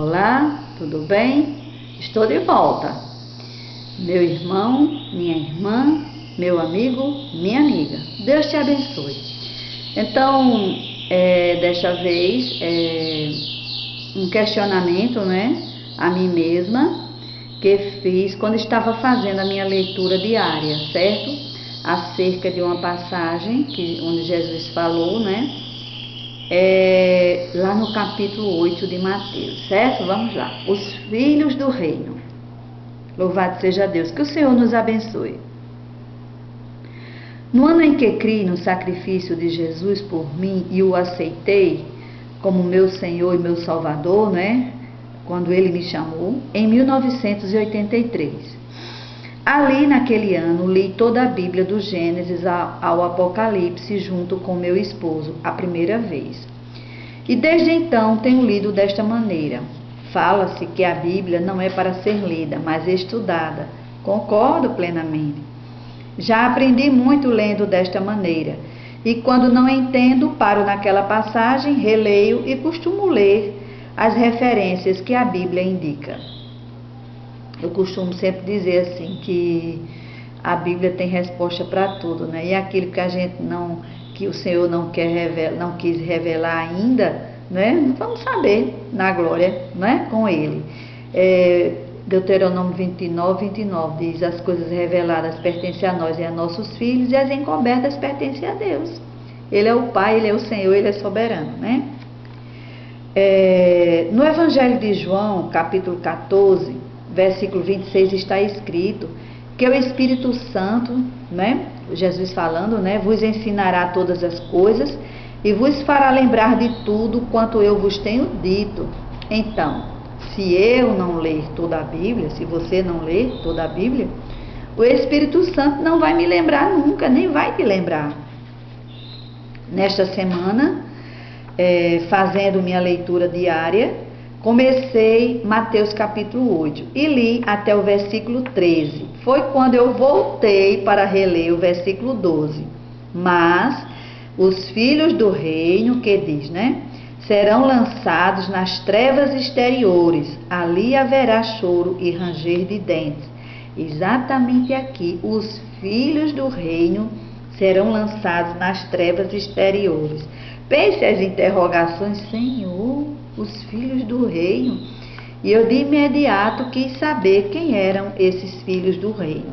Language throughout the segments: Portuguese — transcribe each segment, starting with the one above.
Olá, tudo bem? Estou de volta. Meu irmão, minha irmã, meu amigo, minha amiga. Deus te abençoe. Então, desta vez, um questionamento, a mim mesma, que fiz quando estava fazendo a minha leitura diária, certo? Acerca de uma passagem onde Jesus falou, lá no capítulo 8 de Mateus, certo? Vamos lá. Os filhos do reino. Louvado seja Deus. Que o Senhor nos abençoe. No ano em que criei no sacrifício de Jesus por mim e o aceitei como meu Senhor e meu Salvador, quando Ele me chamou, em 1983. Ali, naquele ano, li toda a Bíblia do Gênesis ao Apocalipse junto com meu esposo, a primeira vez. E desde então tenho lido desta maneira. Fala-se que a Bíblia não é para ser lida, mas estudada. Concordo plenamente. Já aprendi muito lendo desta maneira. E quando não entendo, paro naquela passagem, releio e costumo ler as referências que a Bíblia indica. Eu costumo sempre dizer assim, que a Bíblia tem resposta para tudo, E aquilo que a gente que o Senhor não quis revelar ainda, vamos saber na glória, com Ele. Deuteronômio 29 diz: as coisas reveladas pertencem a nós e a nossos filhos, e as encobertas pertencem a Deus. Ele é o Pai, Ele é o Senhor, Ele é soberano, No Evangelho de João, capítulo 14, versículo 26, está escrito que o Espírito Santo, Jesus falando, vos ensinará todas as coisas e vos fará lembrar de tudo quanto eu vos tenho dito. Então, se eu não ler toda a Bíblia, se você não ler toda a Bíblia, o Espírito Santo não vai me lembrar nunca, nem vai te lembrar. Nesta semana, fazendo minha leitura diária, comecei Mateus capítulo 8 e li até o versículo 13. Foi quando eu voltei para reler o versículo 12. Mas os filhos do reino, que diz, serão lançados nas trevas exteriores. Ali haverá choro e ranger de dentes. Exatamente aqui, os filhos do reino serão lançados nas trevas exteriores. Pense as interrogações: Senhor, os filhos do reino. E eu de imediato quis saber quem eram esses filhos do reino,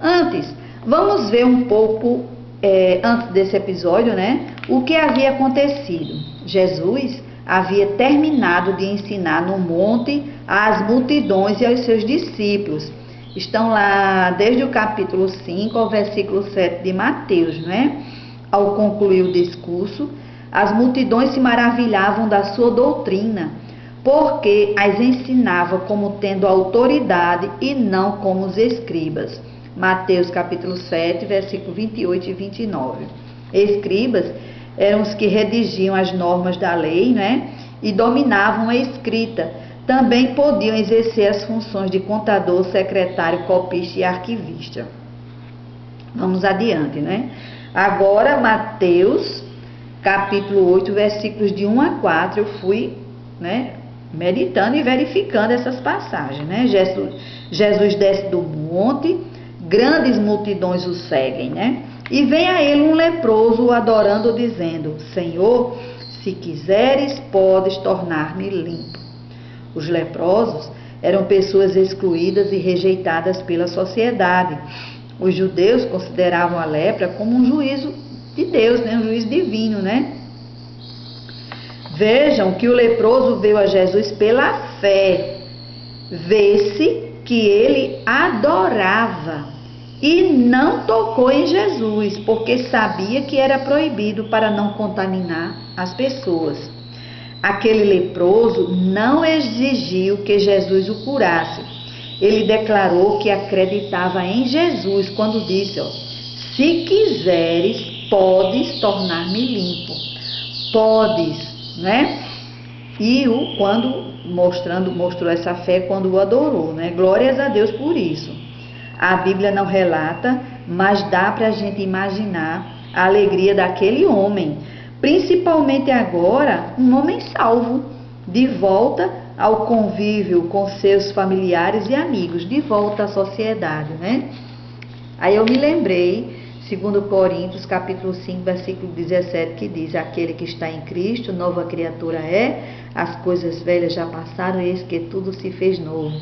Antes, vamos ver um pouco, antes desse episódio, o que havia acontecido. Jesus havia terminado de ensinar no monte às multidões e aos seus discípulos. Estão lá desde o capítulo 5 ao versículo 7 de Mateus, Ao concluir o discurso, as multidões se maravilhavam da sua doutrina, porque as ensinava como tendo autoridade e não como os escribas. Mateus capítulo 7, versículo 28 e 29. Escribas eram os que redigiam as normas da lei, e dominavam a escrita. Também podiam exercer as funções de contador, secretário, copista e arquivista. Vamos adiante, Agora, Mateus capítulo 8, versículos de 1 a 4, eu fui, meditando e verificando essas passagens, Jesus desce do monte, grandes multidões o seguem, E vem a ele um leproso o adorando, dizendo: Senhor, se quiseres, podes tornar-me limpo. Os leprosos eram pessoas excluídas e rejeitadas pela sociedade. Os judeus consideravam a lepra como um juízo de Deus, um juízo divino, Vejam que o leproso veio a Jesus pela fé. Vê-se que ele adorava e não tocou em Jesus, porque sabia que era proibido para não contaminar as pessoas. Aquele leproso não exigiu que Jesus o curasse. Ele declarou que acreditava em Jesus quando disse: se quiseres, podes tornar-me limpo. Podes, E mostrou essa fé quando o adorou, Glórias a Deus por isso. A Bíblia não relata, mas dá para a gente imaginar a alegria daquele homem, principalmente agora um homem salvo, de volta ao convívio com seus familiares e amigos, de volta à sociedade, né? Aí eu me lembrei, 2 Coríntios, capítulo 5, versículo 17, que diz: aquele que está em Cristo, nova criatura é, as coisas velhas já passaram, eis que tudo se fez novo.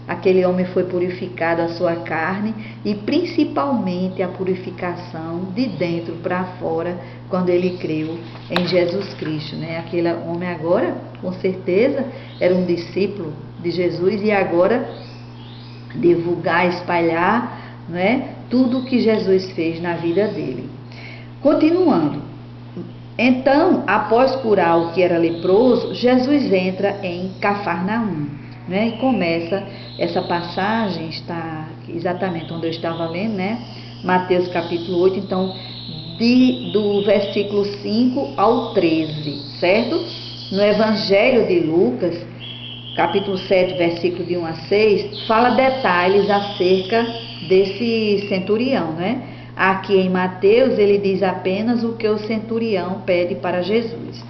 Aquele homem foi purificado a sua carne e principalmente a purificação de dentro para fora, quando ele creu em Jesus Cristo, né? Aquele homem agora, com certeza, era um discípulo de Jesus e agora divulgar, espalhar, né, tudo o que Jesus fez na vida dele. Continuando. Então, após curar o que era leproso, Jesus entra em Cafarnaum, né? E começa essa passagem, está exatamente onde eu estava lendo, né? Mateus capítulo 8, então, do versículo 5 ao 13, certo? No Evangelho de Lucas, capítulo 7, versículo de 1 a 6, fala detalhes acerca desse centurião, né? Aqui em Mateus, ele diz apenas o que o centurião pede para Jesus.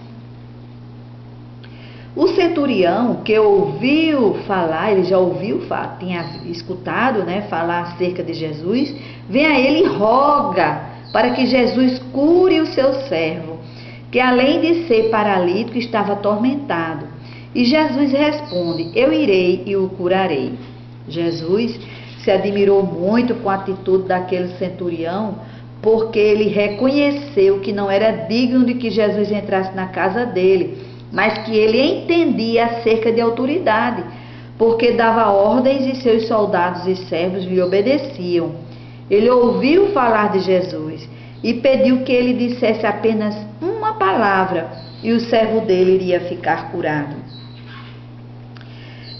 O centurião que ouviu falar, ele já ouviu, tinha escutado, né, falar acerca de Jesus, vem a ele e roga para que Jesus cure o seu servo, que além de ser paralítico, estava atormentado. E Jesus responde: eu irei e o curarei. Jesus se admirou muito com a atitude daquele centurião, porque ele reconheceu que não era digno de que Jesus entrasse na casa dele, mas que ele entendia acerca de autoridade, porque dava ordens e seus soldados e servos lhe obedeciam. Ele ouviu falar de Jesus e pediu que ele dissesse apenas uma palavra e o servo dele iria ficar curado.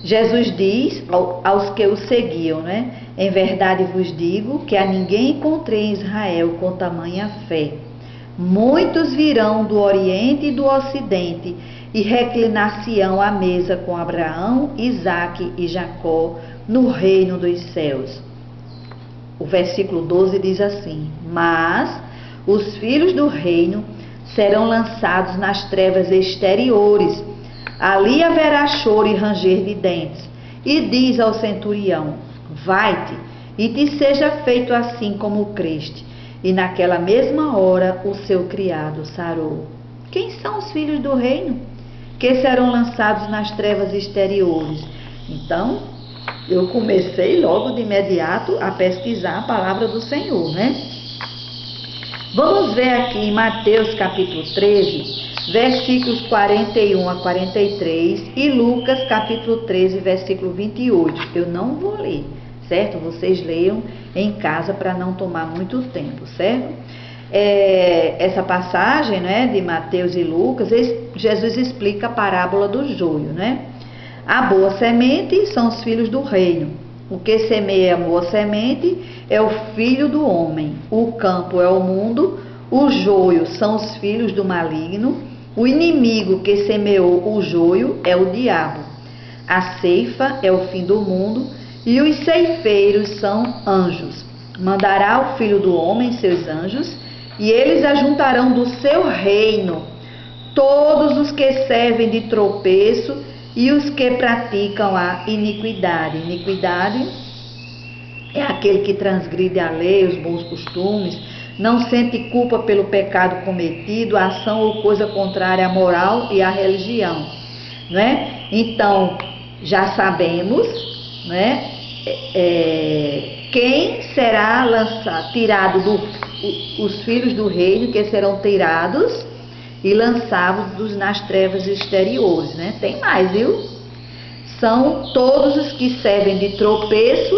Jesus diz aos que o seguiam, né? Em verdade vos digo que a ninguém encontrei em Israel com tamanha fé. Muitos virão do Oriente e do Ocidente e reclinar-se-ão à mesa com Abraão, Isaque e Jacó no reino dos céus. O versículo 12 diz assim: mas os filhos do reino serão lançados nas trevas exteriores. Ali haverá choro e ranger de dentes. E diz ao centurião: vai-te, e te seja feito assim como creste. E naquela mesma hora o seu criado sarou. Quem são os filhos do reino que serão lançados nas trevas exteriores? Então, eu comecei logo de imediato a pesquisar a palavra do Senhor, né? Vamos ver aqui em Mateus capítulo 13, versículos 41 a 43 e Lucas capítulo 13, versículo 28. Eu não vou ler, certo? Vocês leiam em casa para não tomar muito tempo, certo? Essa passagem, né, de Mateus e Lucas, Jesus explica a parábola do joio, né? A boa semente são os filhos do reino. O que semeia a boa semente é o filho do homem. O campo é o mundo. O joio são os filhos do maligno. O inimigo que semeou o joio é o diabo. A ceifa é o fim do mundo. E os ceifeiros são anjos. Mandará o filho do homem seus anjos, e eles ajuntarão do seu reino todos os que servem de tropeço e os que praticam a iniquidade. Iniquidade é aquele que transgride a lei, os bons costumes, não sente culpa pelo pecado cometido, a ação ou coisa contrária à moral e à religião, né? Então, já sabemos, né, quem será tirado os filhos do reino, que serão tirados e lançados nas trevas exteriores, né? Tem mais, viu? São todos os que servem de tropeço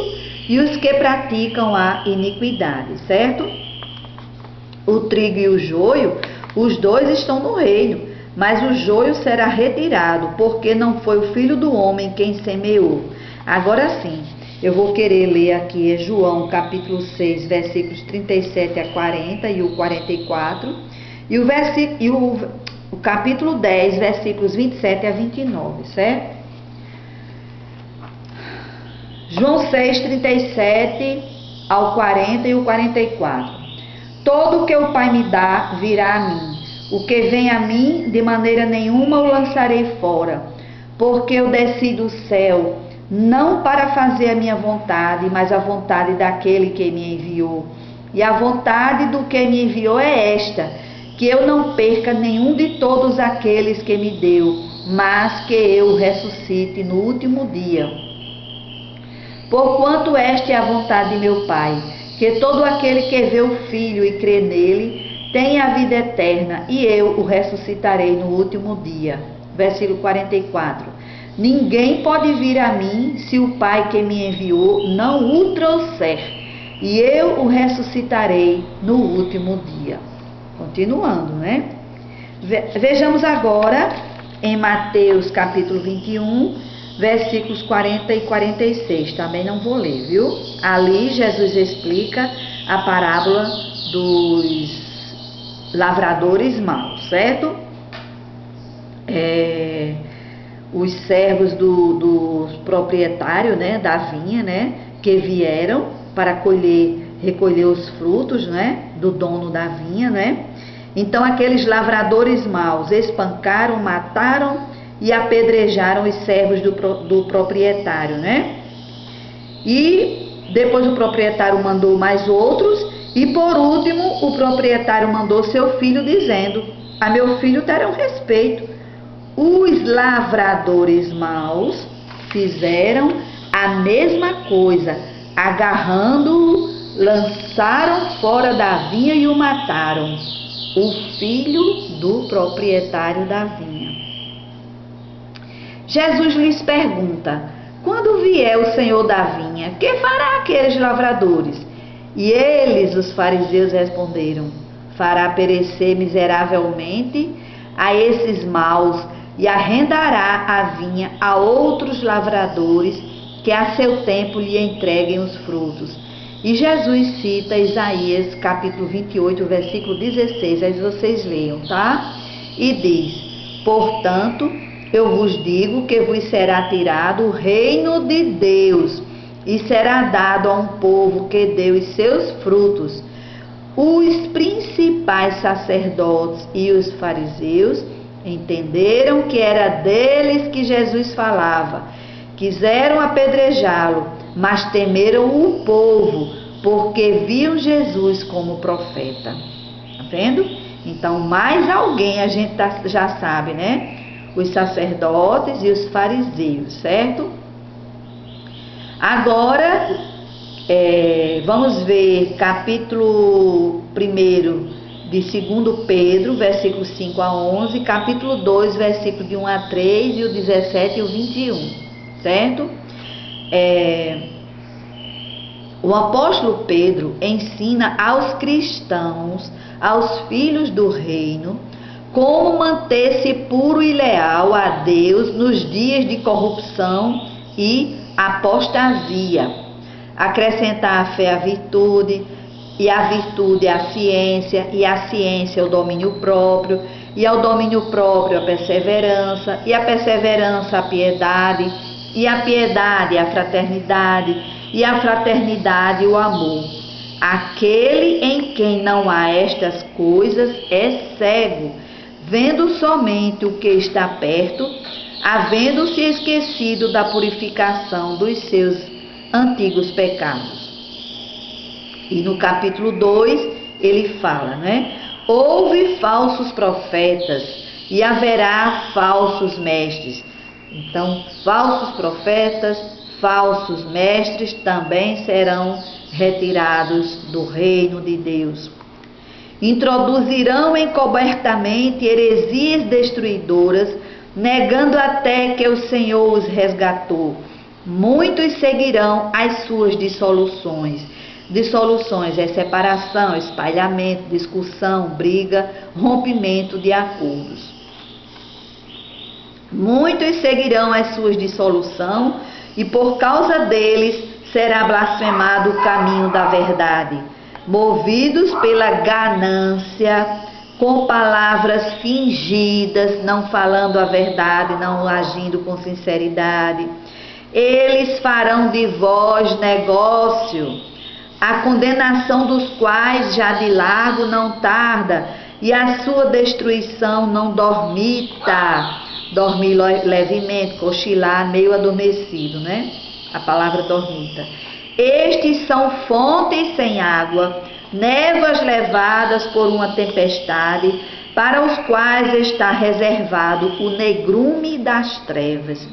e os que praticam a iniquidade, certo? O trigo e o joio, os dois estão no reino, mas o joio será retirado, porque não foi o filho do homem quem semeou. Agora sim, eu vou querer ler aqui João capítulo 6, versículos 37 a 40 e o 44, e o capítulo 10, versículos 27 a 29, certo? João 6, 37 ao 40 e o 44. Todo o que o Pai me dá virá a mim. O que vem a mim, de maneira nenhuma o lançarei fora, porque eu desci do céu, não para fazer a minha vontade, mas a vontade daquele que me enviou. E a vontade do que me enviou é esta, que eu não perca nenhum de todos aqueles que me deu, mas que eu ressuscite no último dia. Porquanto esta é a vontade de meu Pai, que todo aquele que vê o Filho e crê nele tenha a vida eterna, e eu o ressuscitarei no último dia. Versículo 44. Ninguém pode vir a mim se o Pai que me enviou não o trouxer, e eu o ressuscitarei no último dia. Continuando, né? Vejamos agora em Mateus capítulo 21, versículos 40 e 46. Também não vou ler, viu? Ali Jesus explica a parábola dos lavradores maus, certo? Os servos do proprietário, né, da vinha, né, que vieram para recolher os frutos, né, do dono da vinha, né? Então aqueles lavradores maus espancaram, mataram e apedrejaram os servos do proprietário, né? E depois o proprietário mandou mais outros, e por último o proprietário mandou seu filho dizendo: a meu filho terão respeito. Os lavradores maus fizeram a mesma coisa, agarrando-o, lançaram fora da vinha e o mataram, o filho do proprietário da vinha. Jesus lhes pergunta: quando vier o Senhor da vinha, que fará aqueles lavradores? E eles, os fariseus, responderam: fará perecer miseravelmente a esses maus e arrendará a vinha a outros lavradores que a seu tempo lhe entreguem os frutos. E Jesus cita Isaías capítulo 28, versículo 16, aí vocês leiam, tá? E diz: portanto, eu vos digo que vos será tirado o reino de Deus e será dado a um povo que deu os seus frutos. Os principais sacerdotes e os fariseus entenderam que era deles que Jesus falava. Quiseram apedrejá-lo, mas temeram o povo, porque viam Jesus como profeta. Tá vendo? Então, mais alguém a gente já sabe, né? Os sacerdotes e os fariseus, certo? Agora, vamos ver capítulo 1 de 2 Pedro, versículos 5 a 11, capítulo 2, versículo de 1 a 3, e o 17 e o 21, certo? O apóstolo Pedro ensina aos cristãos, aos filhos do reino, como manter-se puro e leal a Deus nos dias de corrupção e apostasia. Acrescentar à fé a virtude, e a virtude a ciência, e a ciência o domínio próprio, e ao domínio próprio a perseverança, e a perseverança a piedade, e a piedade a fraternidade, e a fraternidade o amor. Aquele em quem não há estas coisas é cego, vendo somente o que está perto, havendo-se esquecido da purificação dos seus antigos pecados. E no capítulo 2 ele fala, né? Houve falsos profetas e haverá falsos mestres. Então, falsos profetas, falsos mestres também serão retirados do reino de Deus. Introduzirão encobertamente heresias destruidoras, negando até que o Senhor os resgatou. Muitos seguirão as suas dissoluções. Dissoluções é separação, espalhamento, discussão, briga, rompimento de acordos. Muitos seguirão as suas dissoluções e por causa deles será blasfemado o caminho da verdade. Movidos pela ganância, com palavras fingidas, não falando a verdade, não agindo com sinceridade, eles farão de vós negócio, a condenação dos quais já de largo não tarda, e a sua destruição não dormita. Dormir levemente, cochilar, meio adormecido, né? A palavra dormita. Estes são fontes sem água, névoas levadas por uma tempestade, para os quais está reservado o negrume das trevas.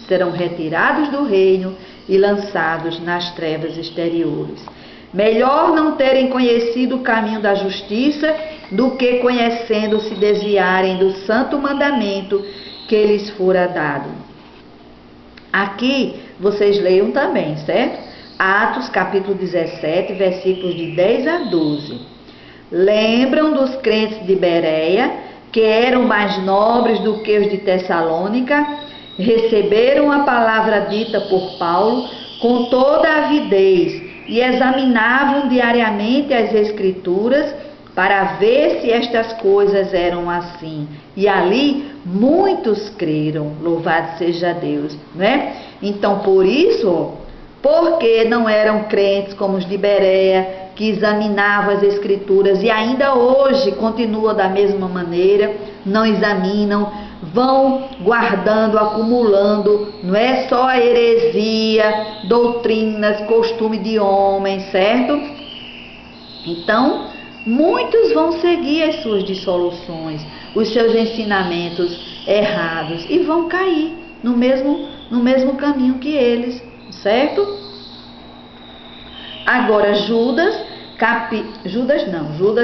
Serão retirados do reino e lançados nas trevas exteriores. Melhor não terem conhecido o caminho da justiça do que, conhecendo, se desviarem do santo mandamento que lhes fora dado. Aqui vocês leiam também, certo? Atos capítulo 17, versículos de 10 a 12. Lembram dos crentes de Bereia, que eram mais nobres do que os de Tessalônica, receberam a palavra dita por Paulo com toda a avidez e examinavam diariamente as Escrituras para ver se estas coisas eram assim. E ali muitos creram, louvado seja Deus, né? Então, por isso, porque não eram crentes como os de Bereia, que examinavam as Escrituras e ainda hoje continuam da mesma maneira, não examinam, vão guardando, acumulando, não é só a heresia, doutrinas, costume de homens, certo? Então, muitos vão seguir as suas dissoluções, os seus ensinamentos errados e vão cair no mesmo caminho que eles, certo? Agora, Judas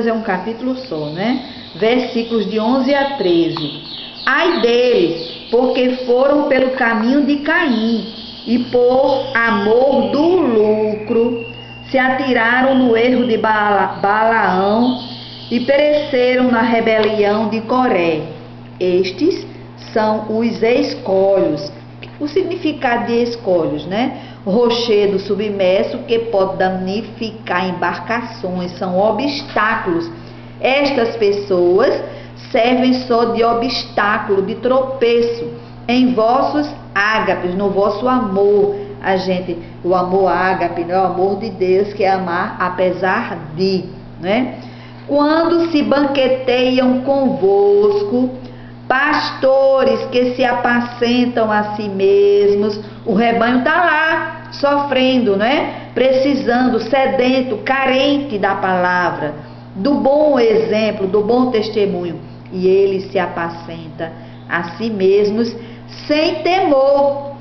é um capítulo só, né? Versículos de 11 a 13. Ai deles, porque foram pelo caminho de Caim e por amor do lucro se atiraram no erro de Balaão e pereceram na rebelião de Coré. Estes são os escolhos. O significado de escolhos, né? Rochedo submerso que pode danificar embarcações, são obstáculos. Estas pessoas servem só de obstáculo, de tropeço em vossos ágapes, no vosso amor. O amor ágape, né? O amor de Deus, que é amar apesar de, né? Quando se banqueteiam convosco, pastores que se apacentam a si mesmos, o rebanho está lá, sofrendo, né? Precisando, sedento, carente da palavra, do bom exemplo, do bom testemunho. E ele se apacenta a si mesmos sem temor.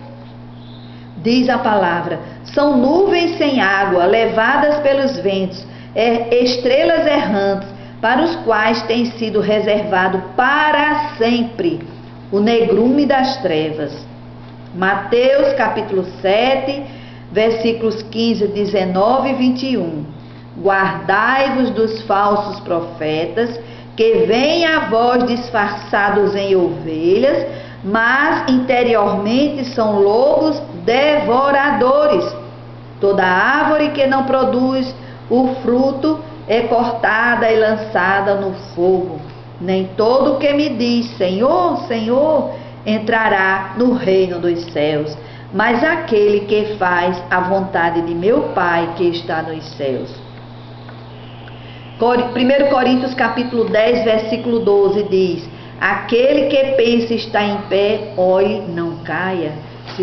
Diz a palavra, são nuvens sem água, levadas pelos ventos, estrelas errantes, para os quais tem sido reservado para sempre o negrume das trevas. Mateus capítulo 7, versículos 15, 19 e 21. Guardai-vos dos falsos profetas, que vêm a vós disfarçados em ovelhas, mas interiormente são lobos devoradores. Toda árvore que não produz o fruto é cortada e lançada no fogo. Nem todo o que me diz, Senhor, Senhor, entrará no reino dos céus, mas aquele que faz a vontade de meu Pai que está nos céus. 1 Coríntios capítulo 10, versículo 12 diz, aquele que pensa estar em pé, olhe, não caia. Se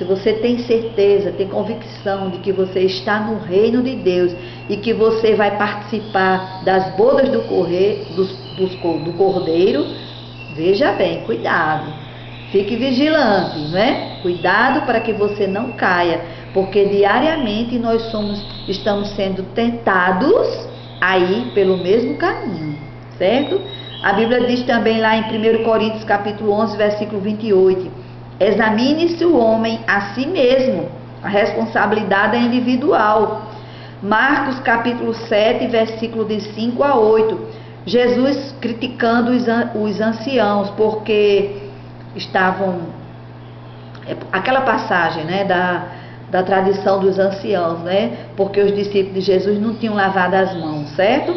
você tem certeza, tem convicção de que você está no reino de Deus e que você vai participar das bodas do Cordeiro, veja bem, cuidado, fique vigilante, não é? Cuidado para que você não caia, porque diariamente nós estamos sendo tentados a ir pelo mesmo caminho, certo? A Bíblia diz também lá em 1 Coríntios capítulo 11, versículo 28, examine-se o homem a si mesmo, a responsabilidade é individual. Marcos capítulo 7, versículo de 5 a 8, Jesus criticando os anciãos, porque estavam, aquela passagem, né, da tradição dos anciãos, né, porque os discípulos de Jesus não tinham lavado as mãos, certo?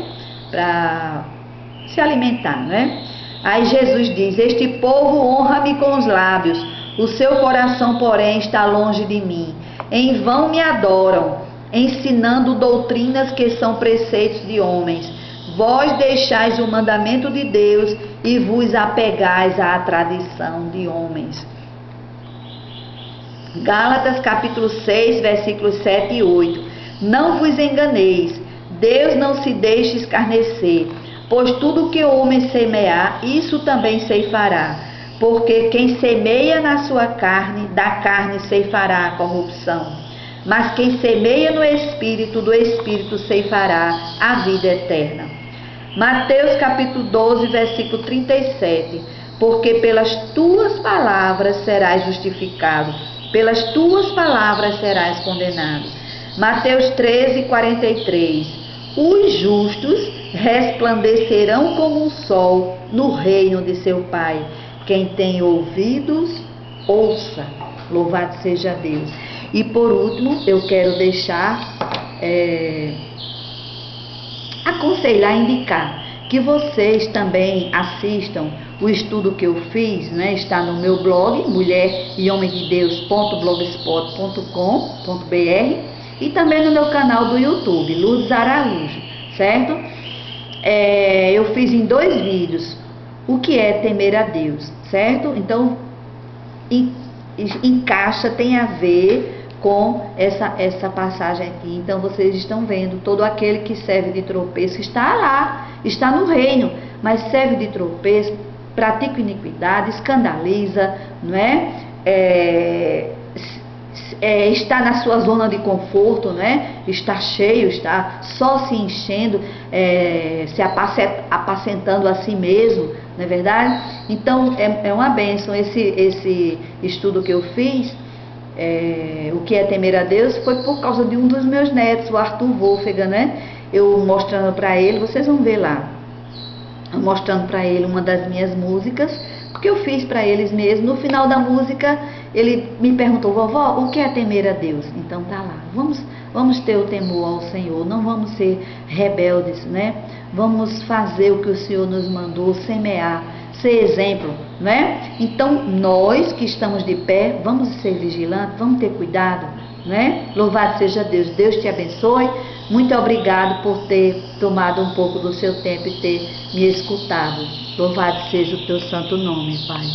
Para se alimentar, né? Aí Jesus diz, este povo honra-me com os lábios, o seu coração, porém, está longe de mim. Em vão me adoram, ensinando doutrinas que são preceitos de homens. vós deixais o mandamento de Deus e vos apegais à tradição de homens. Gálatas capítulo 6, versículos 7 e 8. Não vos enganeis, Deus não se deixe escarnecer, pois tudo que o homem semear, isso também ceifará. Porque quem semeia na sua carne, da carne ceifará a corrupção. Mas quem semeia no Espírito, do Espírito ceifará a vida eterna. Mateus capítulo 12, versículo 37. Porque pelas tuas palavras serás justificado, pelas tuas palavras serás condenado. Mateus 13, 43. Os justos resplandecerão como o sol no reino de seu Pai. Quem tem ouvidos, ouça. Louvado seja Deus. E por último, eu quero deixar, aconselhar, indicar que vocês também assistam o estudo que eu fiz, né? Está no meu blog, mulherehomededeus.blogspot.com.br, e também no meu canal do YouTube, Lourdes Araújo, certo? Eu fiz em 2 vídeos o que é temer a Deus, certo? Então, encaixa, tem a ver com essa passagem aqui. Então vocês estão vendo, todo aquele que serve de tropeço está lá, está no reino, mas serve de tropeço, pratica iniquidade, escandaliza, não é? Está na sua zona de conforto, né? Está cheio, está só se enchendo, se apacentando a si mesmo, não é verdade? Então é uma bênção esse estudo que eu fiz. O que é temer a Deus foi por causa de um dos meus netos, o Arthur Wolfgang, né? Eu mostrando para ele, vocês vão ver lá, eu mostrando para ele uma das minhas músicas, porque eu fiz para eles mesmo. No final da música, ele me perguntou: vovó, o que é temer a Deus? Então tá lá, vamos ter o temor ao Senhor, não vamos ser rebeldes, né? Vamos fazer o que o Senhor nos mandou, semear, ser exemplo, né? Então nós que estamos de pé, vamos ser vigilantes, vamos ter cuidado, né? Louvado seja Deus. Deus te abençoe. Muito obrigado por ter tomado um pouco do seu tempo e ter me escutado. Louvado seja o teu santo nome, Pai.